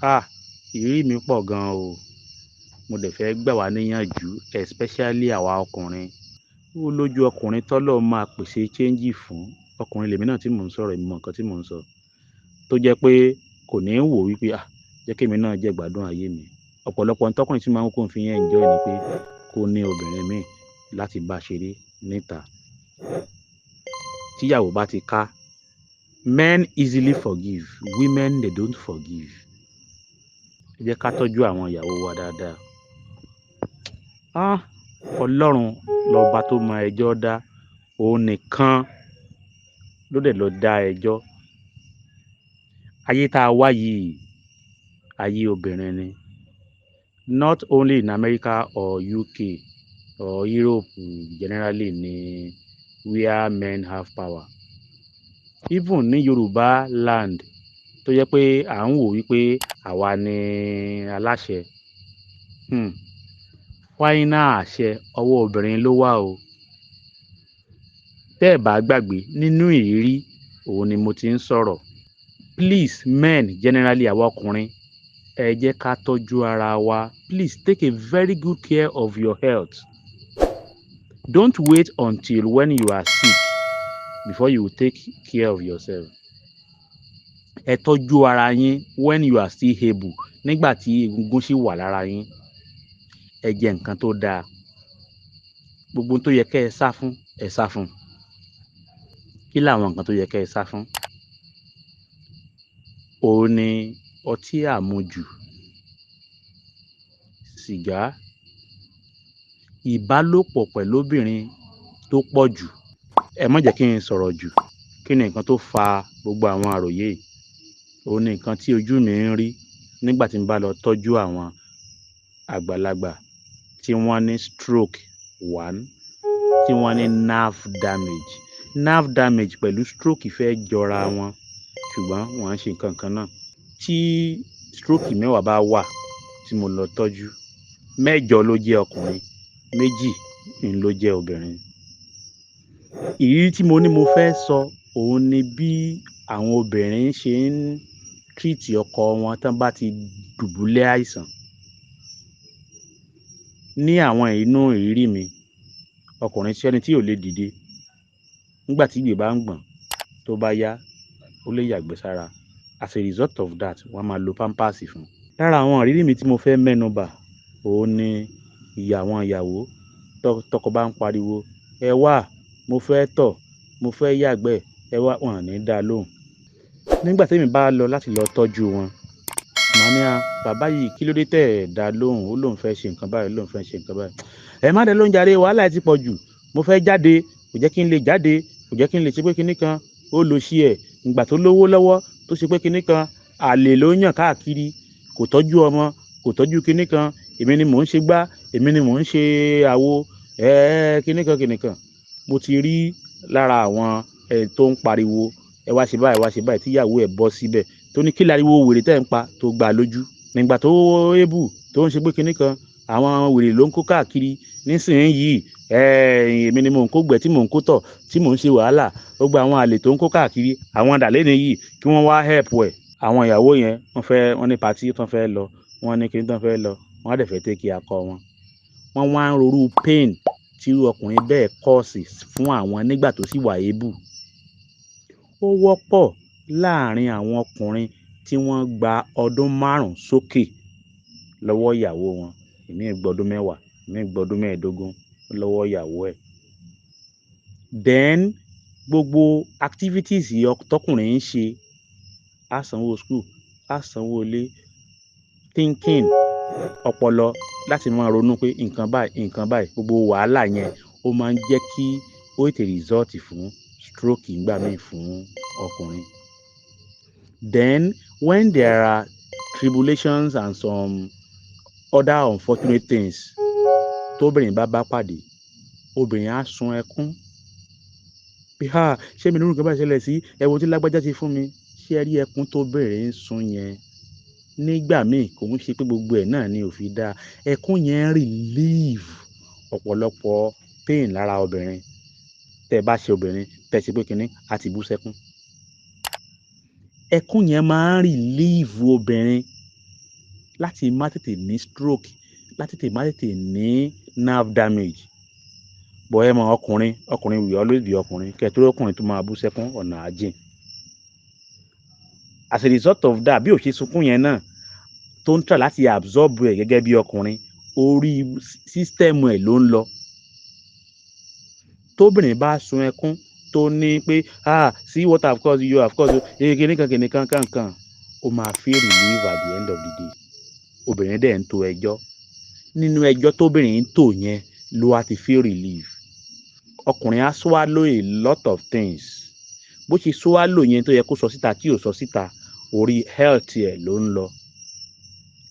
Ìrírí mi pọ̀ gan o. Mo dẹ̀ fẹ́ gbà wá níyànjú especially àwa ọkùnrin. Ó lójú ọkùnrin tọ́lọ́run máa pèsè change fún. Ọkùnrin lèmi náà tí mò ń sọ̀rọ̀, èmi mọ nǹkan tí mò ń sọ. Tó jẹ́ pé kò ní wò wípé jẹ́ kí èmi náà jẹ gbádùn ayé mi. Ọ̀pọ̀lọpọ̀ tọkùnrin tí máa ń kó fi yẹn enjoy ni pé kó ní obìnrin míì láti bá ṣeré níta. Tíyàwó bá ti ká, men easily forgive, women they don't forgive. Ẹ jẹ́ ká tọ́jú àwọn ìyàwó wa dáadáa. Ọlọ́run lọba tó mọ ẹjọ́ dá, òun nìkan ló dẹ̀ lọ dá ẹjọ́. Ayé tá a wá yìí, ayé obìnrin ni. Not only in America or UK or Europe generally ni where men have power. Even ní Yorùbá land tó jẹ́ pé à ń wò wípé àwa ni aláṣẹ. Final àṣẹ ọwọ́ obìnrin ló wà o. Tẹ́ ẹ̀ bá gbàgbé nínú ìrírí òun ni mo ti ń sọ̀rọ̀. Please men generally àwa ọkùnrin ẹ jẹ́ ká tọ́jú ara wa. Please take a very good care of your health. Don't wait until when you are sick before you take care of yourself. Ẹ tọ́jú ara yín when you are still able. Nígbà tí egungun ṣì wà lára yín. Ẹ jẹ nǹkan tó dáa. Gbogbo tó yẹ kẹ́ ẹ sá fún, ẹ sá fún. Kí làwọn nǹkan tó yẹ kẹ́ ẹ sá fún? Òun ni ọtí àmujù, sìgá, ìbálòpọ̀ pẹ̀lú obìnrin tó pọ̀ jù. Ẹ má jẹ́ kí n sọ̀rọ̀ jù. Kí ni nǹkan tó fa gbogbo àwọn àròyé yìí? Òun ni nǹkan tí ojú mi ń rí nígbà tí n bá lọ tọ́jú àwọn àgbàlagbà tí wọ́n ní stroke 1, tí wọ́n ní nerve damage. Nerve damage pẹ̀lú stroke fẹ́ jọra wọn, ṣùgbọ́n wọ́n á ṣe nǹkan kan náà. Tí stroke 10 bá wà tí mo lọ tọ́jú, 8 ló jẹ́ ọkùnrin, 2 ló jẹ́ obìnrin. Ìrírí tí mo ní mo fẹ́ sọ òun ni bí àwọn obìnrin ṣe ń treat ọkọ wọn tán bá ti dùbúlẹ̀ àìsàn. Ní àwọn inú ìrírí mi, ọkùnrin ṣẹ́ni tí ò lè dìde. Nígbà tí ìgbẹ́ bá ń gbọ̀n tó bá yá, ó lè yàgbẹ́ sára. As a result of that, wọ́n á máa lo pampers fún. Lára àwọn ìrírí mi tí mo fẹ́ mẹ́nubà òun ni àwọn ìyàwó tọkọ bá ń pariwo, ẹ wá, mo fẹ́ tọ̀, mo fẹ́ yàgbẹ́, ẹ wá, wọn ò ní dá lóhùn. Nígbà tí èmi bá lọ láti lọ tọ́jú wọn, màá ní bàbá yìí kí ló dé tẹ́ ẹ̀ dá lóhùn? Ó lóun fẹ́ ṣe nǹkan báyìí, ó lóun fẹ́ ṣe nǹkan báyìí. Ẹ má dá lóhùn jàre, wàhálà ẹ ti pọ̀ jù. Mo fẹ́ jáde, kò jẹ́ kí n lè jáde, kò jẹ́ kí n lè ṣe pé kinní kan. Ó lo ṣí ẹ̀. Ìgbà tó lówó lọ́wọ́ tó ṣe pé kinní kan, àlè ló yàn káàkiri. Kò tọ́jú ọmọ, kò tọ́jú kinní kan. Èmi ni mò ń ṣe gbá, èmi ni mò ń ṣe àwo. Kinní kan kinní kan. Mo ti rí lára àwọn tó ń pariwo, ẹ wá ṣe báyìí, ẹ wá ṣe báyìí, tíyàwó ẹ̀ bọ́ síbẹ̀ tó ní kí láriwo wèrè tẹ́ ń pa tó gbà lójú. Nígbà tó ébù tó ń ṣe pé kinní kan, àwọn wèrè ló ń kó káàkiri. Nísìnyí èmi ni mò ń kó gbẹ́ tí mò ń kó tọ̀ tí mò ń ṣe wàhálà. Gbogbo àwọn àlè tó ń kó káàkiri, àwọn dàlẹ́ni yìí kí wọ́n wá help ẹ̀. Àwọn ìyàwó yẹn wọ́n ní party tán fẹ́ lọ, wọ́n ní kinní tán fẹ́ lọ, wọ́n á dẹ̀ fẹ́ take care akọ wọn. Wọ́n wá ń rorú pain tí ọkùnrin bẹ́ẹ̀ cause fún àwọn nígbà tó sì wà able. Ó wọ́pọ̀ láàárín àwọn ọkùnrin tí wọ́n gba ọdún 5 sókè lọ́wọ́ ìyàwó wọn. Èmi gbọ́dún 10, èmi gbọ́dún 15 lọ́wọ́ ìyàwó ẹ̀. Then gbogbo activities tọkùnrin ń ṣe, á sanwó school, á sanwó ilé, thinking ọpọlọ láti máa ronú pé nǹkan báyìí, gbogbo wàhálà yẹn ó máa ń jẹ́ kí ó tètè result fún stroke nígbà míì fún ọkùnrin. Then when there are tribulations and some other unfortunate things tóbìnrin bá pàdé, obìnrin á sun ẹkún pé ṣé mi nínú nǹkan bá ṣẹlẹ̀ sí ẹ wo tí lágbájá ti fún mi. Ṣé ẹ rí ẹkún tóbìnrin ń sun yẹn? Nígbà míì kò ń ṣe pé gbogbo ẹ̀ náà ni ò fi dáa. Ẹkún yẹn relieve ọ̀pọ̀lọpọ̀ pain lára obìnrin. Tẹ́ ẹ bá ṣe obìnrin, tẹ́ ẹ ṣe pé kinní, á ti bú sẹ́kún. Ẹkún yẹn máa ń relieve obìnrin láti má tètè ní stroke, láti má tètè ní nerve damage. Bọ̀ ẹ mọ̀ ọkùnrin will always be ọkùnrin, kẹ́ẹ̀tọ́ ọkùnrin tó máa bú sẹ́kún ọ̀nà àjìn. As a result of that, bí ò ṣe sunkún yẹn náà tó ń try láti absorb ẹ̀ gẹ́gẹ́ bí ọkùnrin, orí sísítẹ́ẹ̀mù ẹ̀ ló ń lọ. Tóbìnrin bá sun ẹkún tó ní pé see what I've caused you, I've caused you, kìnìkan kankan, ó máa feel relief at the end of the day. Obìnrin dẹ̀ ń to ẹjọ́. Nínú ẹjọ́ tóbìnrin ń tò yẹn ló wá ti feel relief. Ọkùnrin á swallow a lot of things. Bó ṣe swallow yẹn tó yẹ kó sọ síta tí ò sọ síta, orí health ẹ̀ ló ń lọ,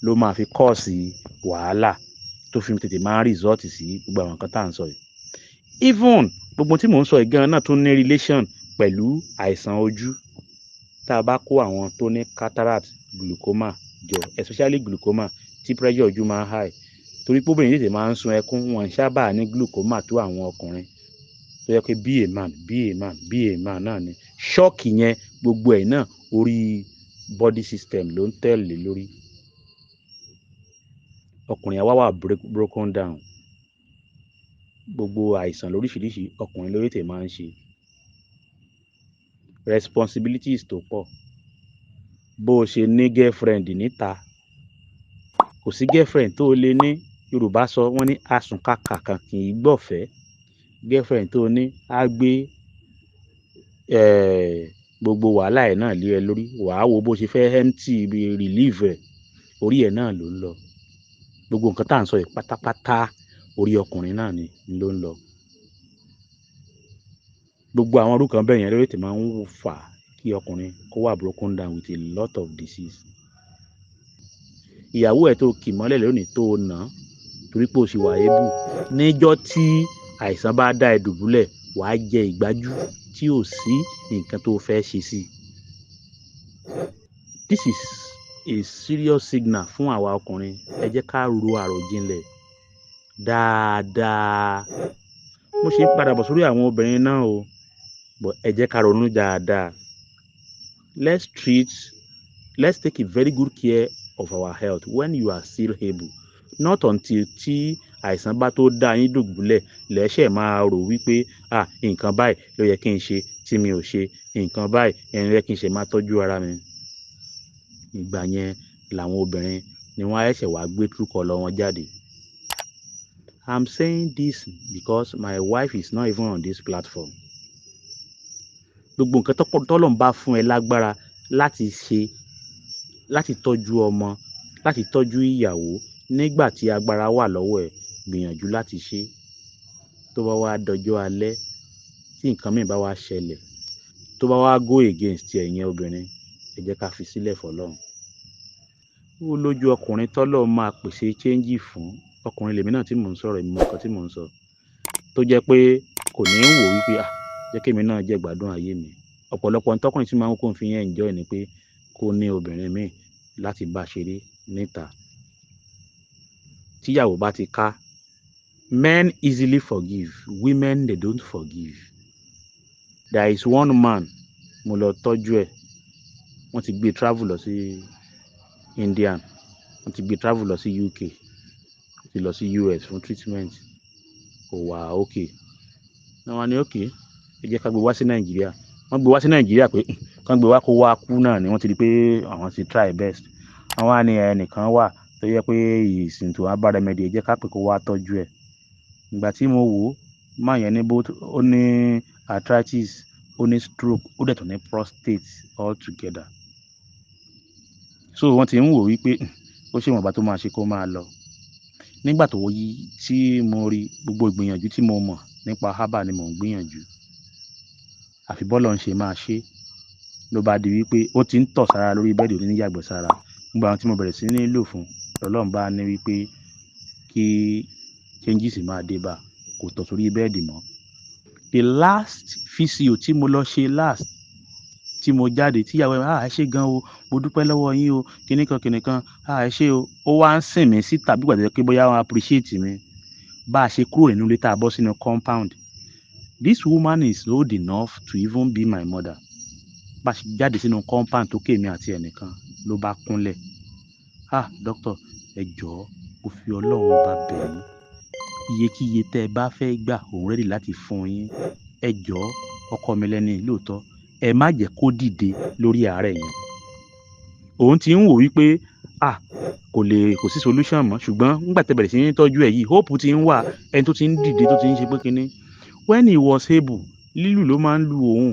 ló máa fi cause wàhálà tó fi tètè máa result sí gbogbo àwọn nǹkan tá à ń sọ yìí. Even gbogbo tí mò ń sọ yìí gan náà tún ní relation pẹ̀lú àìsàn ojú. Tá a bá kó àwọn tó ní cataract, glaucoma jọ, especially glaucoma tí pressure ojú máa ń high, torí pé obìnrin tètè máa ń sun ẹkún, wọn sábà ní glaucoma tó àwọn ọkùnrin tó yẹ pé be a man náà ni. Ṣọ́ọ̀kì yẹn gbogbo ẹ̀ náà orí body system ló ń tẹ̀lé lórí. Ọkùnrin àwa wà broken down. Gbogbo àìsàn lóríṣiríṣi ọkùnrin ló tètè máa ń ṣe. Responsibilities tó pọ̀. Bó o ṣe ní girlfriend níta, kò sí girlfriend tó o lè ní. Yorùbá sọ wọ́n ní asùnkàkà kan kì í gbọ̀fẹ́. Girlfriend tó o ní á gbé gbogbo wàhálà ẹ̀ náà lé ẹ lórí. Wàá wo bó ṣe fẹ́ empty relief ẹ̀, orí ẹ̀ náà ló ń lọ. Gbogbo nǹkan tá à ń sọ yìí pátápátá orí ọkùnrin náà ni ló ń lọ. Gbogbo àwọn orúkọ bẹ́ẹ̀ yẹn ló tètè máa ń fà kí ọkùnrin kó wà broken down with a lot of disease. Ìyàwó ẹ̀ tó kì mọ́lẹ̀ lónìí tó nà torí pé o sì wà ébù, níjọ́ tí àìsàn bá dá ẹ dùbúlẹ̀, wàá jẹ ìgbájú tí ò sí nǹkan tó fẹ́ ṣe sí. This is a serious signal fún àwa ọkùnrin. Ẹ jẹ́ ká ro àròjinlẹ̀ dáadáa. Mo ṣe ń padà bọ̀ sórí àwọn obìnrin náà o, but ẹ jẹ́ ká ronú dáadáa. Let's take a very good care of our health when you are still able. Not until tí àìsàn bá tó dá yín dùbúlẹ̀ lẹ́ṣẹ̀ máa rò wípé nǹkan báyìí ló yẹ kí n ṣe tí mi ò ṣe, nǹkan báyìí ló yẹ kí n ṣe máa tọ́jú ara mi. Ìgbà yẹn làwọn obìnrin ni wọ́n á ṣẹ̀ wá gbé true colour wọn jáde. I'm saying this because my wife is not even on this platform. Gbogbo nǹkan tọ́lọ́run bá fún ẹ lágbára láti ṣe, láti tọ́jú ọmọ, láti tọ́jú ìyàwó nígbà tí agbára wà lọ́wọ́ ẹ, gbìyànjú láti ṣe. Tó bá wá dọjọ́ alẹ́ tí nǹkan mìíràn bá wá ṣẹlẹ̀, tó bá wá go against ẹ̀yin obìnrin, ẹ jẹ́ ká fi sílẹ̀ fọlọ́run. Ó lójú ọkùnrin tọ́lọ́run máa pèsè change fún. Ọkùnrin lèmi náà tí mò ń sọ̀rọ̀, ìmọ̀ nǹkan tí mò ń sọ, tó jẹ́ pé kò ní wò wípé jẹ́ kémi náà jẹ́ gbádùn ayé mi. Ọ̀pọ̀lọpọ̀ ní tọkùnrin tí máa ń kó fi yẹn enjoy ni pé kó ní obìnrin míì láti bá ṣeré níta. Tíyàwó bá ti ká, men easily forgive, women they don't forgive. There is one man, mo lọ tọ́jú ẹ̀, wọ́n ti gbé travel lọ sí Indian, wọ́n ti gbé travel lọ sí UK, wọ́n ti lọ sí US fún treatment, kò wà okay. Wọ́n wá ní okay, ẹ jẹ́ ká gbé wá sí Nàìjíríà. Wọ́n gbé wá sí Nàìjíríà pé kán gbé wá kó wá kú náà ni. Wọ́n ti rí pé àwọn ti try best. Wọ́n wá ní ẹnìkan wà tó yẹ pé ìsìntò abá remedy, ẹ jẹ́ ká pé kó wá tọ́jú ẹ̀. Ìgbà tí mo wò ó, máa yẹn ní ó ní arthritis, ó ní stroke, ó dẹ̀ tún ní prostate all together. So wọ́n ti ń wò wípé ó ṣe ìwọ̀nba tó máa ṣe kó máa lọ. Nígbà tó yí tí mo rí gbogbo ìgbìyànjú tí mo mọ̀ nípa herbal ni mò ń gbìyànjú. Àfi bọ́lọ̀ ń ṣe máa ṣe ló bá di wípé ó ti ń tọ̀ sára lórí bẹ́ẹ̀dì, ó ní yàgbẹ́ sára. Gbogbo àwọn tí mo bẹ̀rẹ̀ sí ní lò fún, Ọlọ́run bá ní wípé kí changes máa dé bá, kò tọ̀ sórí bẹ́ẹ̀dì mọ́. The last physio tí mo lọ ṣe last tí mo jáde, tíyàwó ẹ ṣé gan o, mo dúpẹ́ lọ́wọ́ yín o, kìnìkan ẹ ṣé o, ó wá ń sìn mí síta bí gbàdúrà pé bóyá wọn appreciate mi. Bá a ṣe kúrò nínú ilé tá a bọ́ sínú compound, this woman is old enough to even be my mother. Bá a ṣe jáde sínú compound tó kémi àti ẹnìkan ló bá kúnlẹ̀. Doctor, ẹ jọ̀ọ́ mo fi Ọlọ́run ọba bẹ̀ yín, iyekíye tẹ́ ẹ bá fẹ́ gbà òun rẹ́dì láti fún yín. Ẹ jọ̀ọ́ ọkọ mi lẹ́ni lóòótọ́, ẹ má jẹ́ kó dìde lórí àárẹ̀ yẹn. Òun ti ń wò wípé kò sí solution mọ́, ṣùgbọ́n nígbà tẹ́ bẹ̀rẹ̀ sí ní tọ́jú ẹ̀ yìí hope ti ń wà, ẹni tó ti ń dìde tó ti ń ṣe pé kínní. When he was able, lílù ló máa ń lu òun,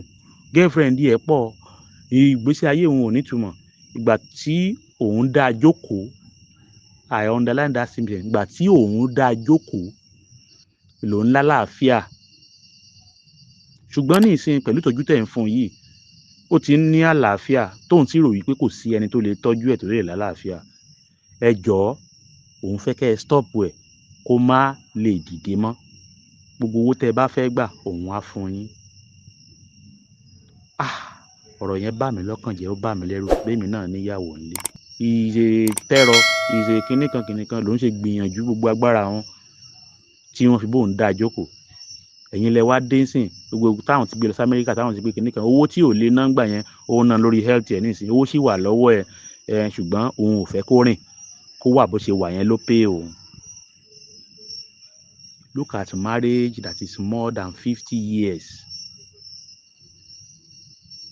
girlfriend ẹ̀ pọ̀, ìgbésí ayé òun ò nítumọ̀. Ìgbà tí òun dá jókòó, I underline that statement, ìgbà tí òun dá jókòó lòun lálàáfíà. Ṣùgbọ́n ní ìsìn pẹ̀lú ìtọ́jú tẹ̀ ń fún yìí, ó ti ń ní àlàáfíà tóun sì rò wípé kò sí ẹni tó lè tọ́jú ẹ̀ tó lè lálàáfíà. Ẹ jọ̀ọ́ òun fẹ́ kẹ́ ẹ stop ẹ̀ kó má lè dìde mọ́. Gbogbo owó tẹ́ ẹ bá fẹ́ gbà òun á fún yín. Ọ̀rọ̀ yẹn bà mí lọ́kàn jẹ́, ó bà mí lẹ́rù bẹ́ẹ̀mi náà níyàwó nílé. Ìṣe tẹ́rọ, ìṣe kìnnìkan ló ń ṣe gbìyànjú gbogbo agbára wọn tí wọ́n fi bóun dá jókòó. Ẹ̀yin lẹ wá dé sìn gbogbo táwọn ti gbé lọ sí Amẹ́ríkà táwọn ti gbé kìnnìkan, owó tí ò lè ná gbà yẹn owó náà lórí health ẹ̀ nísìnyí, owó sì wà lọ́wọ́ ẹ̀ ṣùgbọ́n òun ò fẹ́ kó rìn kó wà bó ṣe wà yẹn ló pé òun. Look at marriage that is more than 50 years.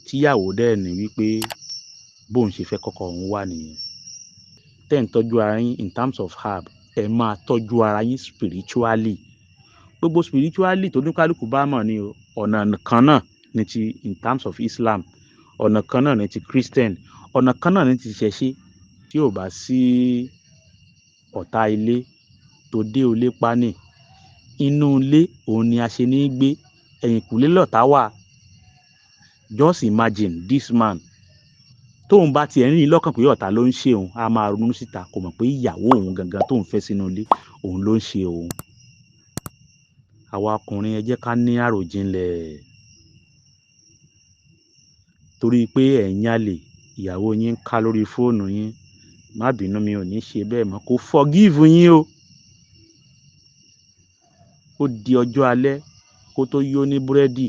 Tíyàwó dẹ̀ ní wípé bóun ṣe fẹ́ kọ́kọ́ òun wà nìyẹn. Tẹ́ ń tọ́jú ara yín in terms of herb, ẹ máa tọ́jú ara yín spiritually. Gbogbo spiritually tó ní kálukú bá mọ̀ ni ọ̀nà kan náà ni ti in terms of Islam, ọ̀nà kan náà ni ti Christian, ọ̀nà kan náà ni ti ṣẹ̀ṣe. Tí ò bá sí ọ̀tá ilé tó dé olé pani, inú ilé òun ni a ṣe ní gbé, ẹ̀yìnkùlé lọ̀tá wà. Just imagine this man tóun bá tiẹ̀ ń rí lọ́kàn pé ọ̀tá ló ń ṣe òun, a máa ronú síta, kò mọ̀ pé ìyàwó òun gangan tóun fẹ́ sínú ilé òun ló ń ṣe òun. Àwa ọkùnrin ẹ jẹ́ ká ní àròjinlẹ̀. Torí pé ẹ̀ ń yálè, ìyàwó yín ń ká lórí fóònù yín, má bínú, mi ò ní ṣe bẹ́ẹ̀ mọ́, kó forgive yín o. Ó di ọjọ́ alẹ́ kó tó yó ní búrẹ́dì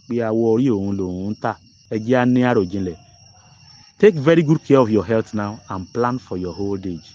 pé awọ orí òun lòun ń tà. Ẹ jẹ́ á ní àròjinlẹ̀. Take very good care of your health now and plan for your old age.